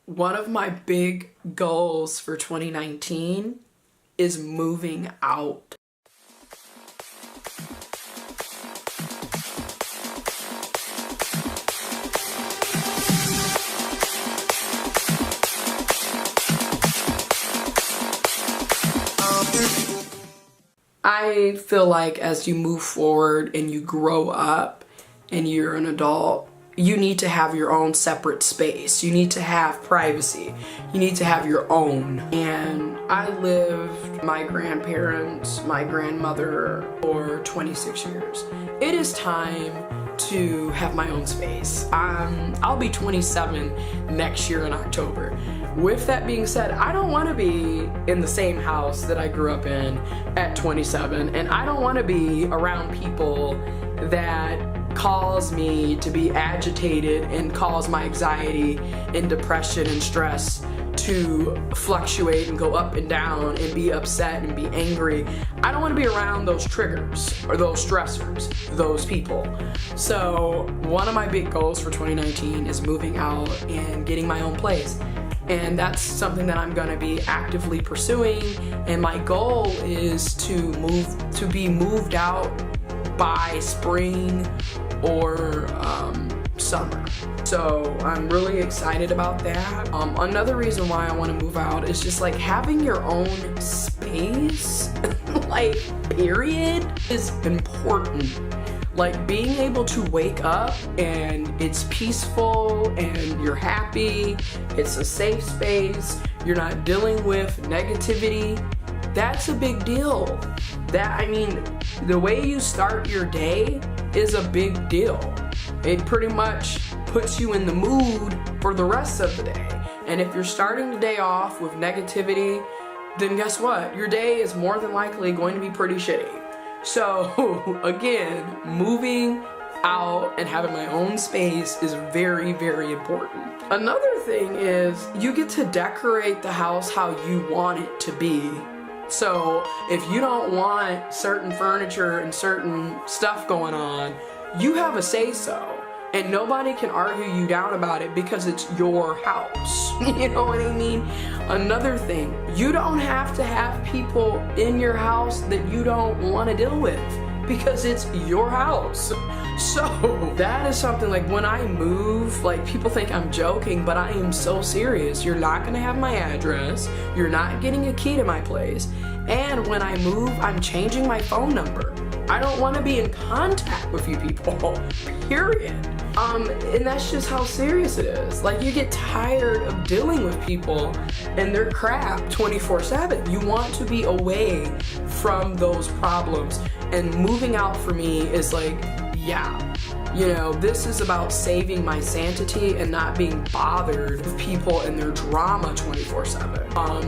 One of my big goals for 2019 is moving out. I feel like as you move forward and you grow up and you're an adult, you need to have your own separate space. You need to have privacy. You need to have your own. And I lived with my grandparents, my grandmother for 26 years. It is time to have my own space. I'll be 27 next year in October. With that being said, I don't want to be in the same house that I grew up in at 27, and I don't want to be around people that cause me to be agitated and cause my anxiety and depression and stress to fluctuate and go up and down and be upset and be angry. I don't want to be around those triggers or those stressors, those people. So one of my big goals for 2019 is moving out and getting my own place. And that's something that I'm gonna be actively pursuing. And my goal is to be moved out by spring or summer. So I'm really excited about that. Another reason why I want to move out is just like having your own space, like period, is important. Like being able to wake up and it's peaceful and you're happy, it's a safe space, you're not dealing with negativity. That's a big deal. The way you start your day is a big deal. It pretty much puts you in the mood for the rest of the day. And if you're starting the day off with negativity, then guess what? Your day is more than likely going to be pretty shitty. So again, moving out and having my own space is very, very important. Another thing is you get to decorate the house how you want it to be. So if you don't want certain furniture and certain stuff going on, you have a say-so. And nobody can argue you down about it because it's your house. You know what I mean? Another thing, you don't have to have people in your house that you don't want to deal with because it's your house. So that is something, like when I move, like people think I'm joking, but I am so serious. You're not gonna have my address. You're not getting a key to my place. And when I move, I'm changing my phone number. I don't want to be in contact with you people, period. And that's just how serious it is. Like you get tired of dealing with people and their crap 24/7. You want to be away from those problems. And moving out for me is like, yeah, this is about saving my sanity and not being bothered with people and their drama 24/7.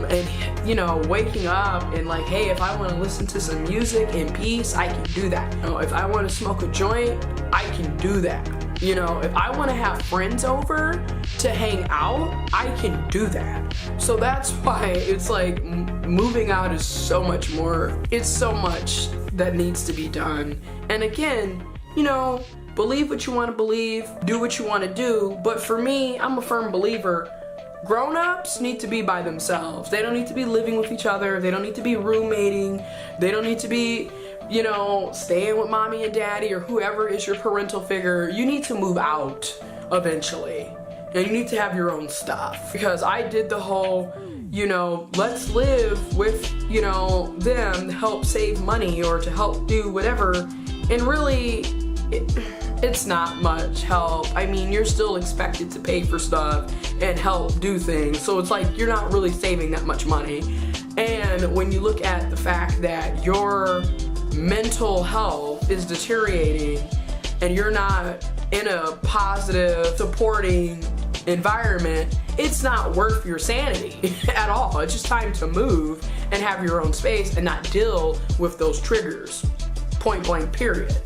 And waking up and like, hey, if I want to listen to some music in peace, I can do that. If I want to smoke a joint, I can do that. If I want to have friends over to hang out, I can do that. So that's why it's like moving out is so much more. It's so much that needs to be done. And again, believe what you want to believe, do what you want to do. But for me, I'm a firm believer. Grown-ups need to be by themselves. They don't need to be living with each other. They don't need to be roommating. They don't need to be, staying with mommy and daddy or whoever is your parental figure. You need to move out eventually. And you need to have your own stuff. Because I did the whole, let's live with, them to help save money or to help do whatever. And really, it's not much help. I mean, you're still expected to pay for stuff and help do things. So it's like you're not really saving that much money. And when you look at the fact that your mental health is deteriorating and you're not in a positive, supporting environment, it's not worth your sanity at all. It's just time to move and have your own space and not deal with those triggers. Point blank, period.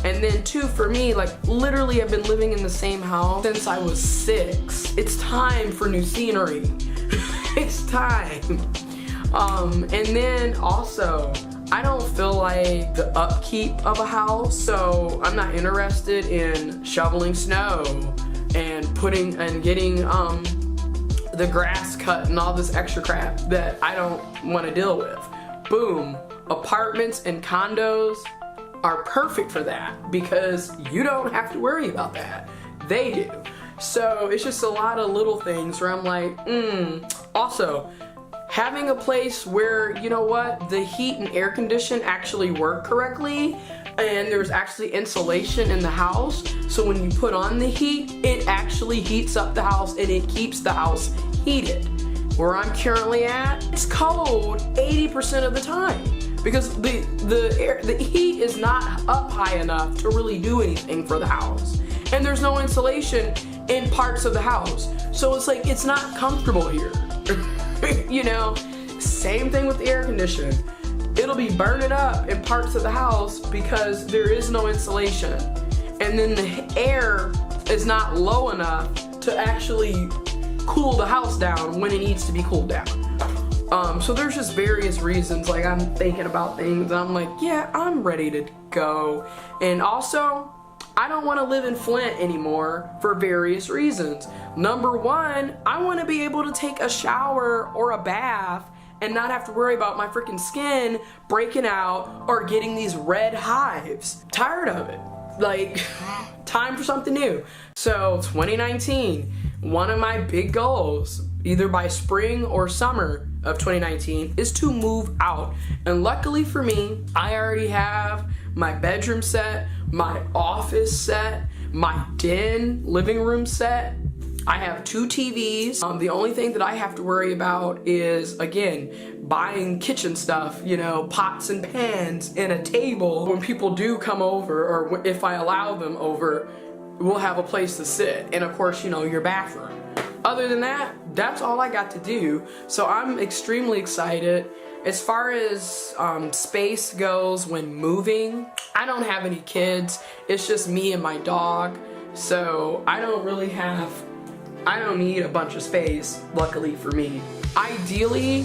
And then too, for me, like literally I've been living in the same house since I was 6. It's time for new scenery. It's time. And then also, I don't feel like the upkeep of a house, so I'm not interested in shoveling snow, and getting the grass cut and all this extra crap that I don't want to deal with. Boom. Apartments and condos are perfect for that because you don't have to worry about that. They do. So it's just a lot of little things where I'm like, Also, having a place where, you know what, the heat and air condition actually work correctly, and there's actually insulation in the house, so when you put on the heat, it actually heats up the house and it keeps the house heated. Where I'm currently at, it's cold 80% of the time because the heat is not up high enough to really do anything for the house, and there's no insulation in parts of the house, so it's like it's not comfortable here. You know, same thing with the air conditioning. It'll be burning up in parts of the house because there is no insulation, and then the air is not low enough to actually cool the house down when it needs to be cooled down. So there's just various reasons, like I'm thinking about things and I'm like, yeah, I'm ready to go. And also, I don't want to live in Flint anymore for various reasons. Number one, I want to be able to take a shower or a bath and not have to worry about my freaking skin breaking out or getting these red hives. Tired of it. Like, time for something new. So 2019, one of my big goals, either by spring or summer of 2019, is to move out. And luckily for me, I already have my bedroom set, my office set, my den, living room set. I have 2 TVs. The only thing that I have to worry about is, again, buying kitchen stuff, you know, pots and pans and a table. When people do come over, or if I allow them over, we'll have a place to sit. And of course, you know, your bathroom. Other than that, that's all I got to do. So I'm extremely excited. As far as space goes when moving, I don't have any kids. It's just me and my dog. So I don't need a bunch of space, luckily for me. Ideally,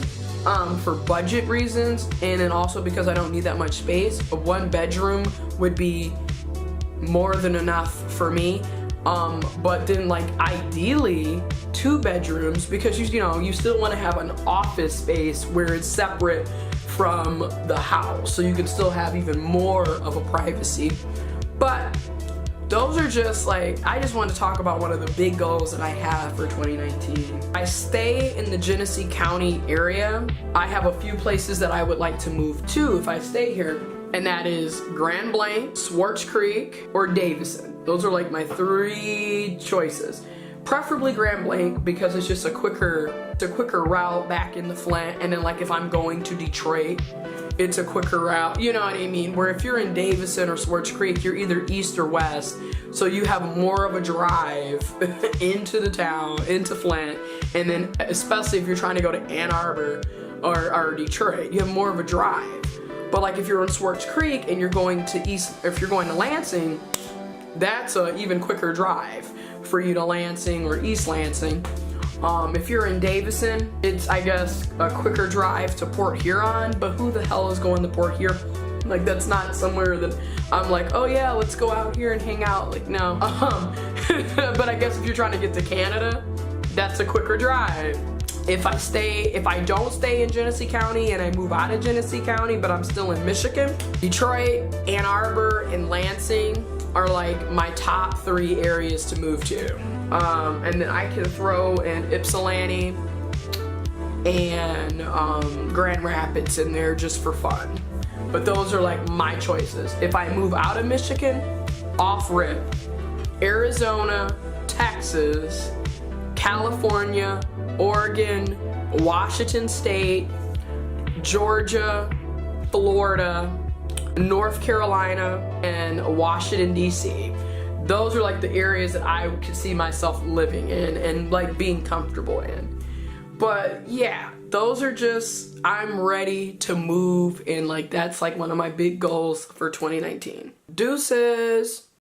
for budget reasons, and then also because I don't need that much space, a 1 bedroom would be more than enough for me. But then, like, ideally 2 bedrooms, because you know you still want to have an office space where it's separate from the house, so you can still have even more of a privacy. But those are just like, I just want to talk about one of the big goals that I have for 2019. I stay in the Genesee County area. I have a few places that I would like to move to if I stay here, and that is Grand Blanc, Swartz Creek, or Davison. Those are like my 3 choices. Preferably Grand Blanc because it's just a quicker route back into Flint, and then like if I'm going to Detroit, it's a quicker route, you know what I mean? Where if you're in Davison or Swartz Creek, you're either east or west, so you have more of a drive into the town, into Flint, and then especially if you're trying to go to Ann Arbor or Detroit, you have more of a drive. But like if you're in Swartz Creek and you're going to if you're going to Lansing, that's an even quicker drive for you to Lansing or East Lansing. If you're in Davison, it's, I guess, a quicker drive to Port Huron, but who the hell is going to Port Huron? Like, that's not somewhere that I'm like, oh yeah, let's go out here and hang out. Like, no. But I guess if you're trying to get to Canada, that's a quicker drive. If I don't stay in Genesee County and I move out of Genesee County, but I'm still in Michigan, Detroit, Ann Arbor, and Lansing are like my top 3 areas to move to. And then I can throw in Ypsilanti and Grand Rapids in there just for fun. But those are like my choices. If I move out of Michigan, off rip, Arizona, Texas, California, Oregon, Washington State, Georgia, Florida, North Carolina, and Washington, D.C. Those are like the areas that I could see myself living in and like being comfortable in. But yeah, those are just, I'm ready to move, and like that's like one of my big goals for 2019. Deuces!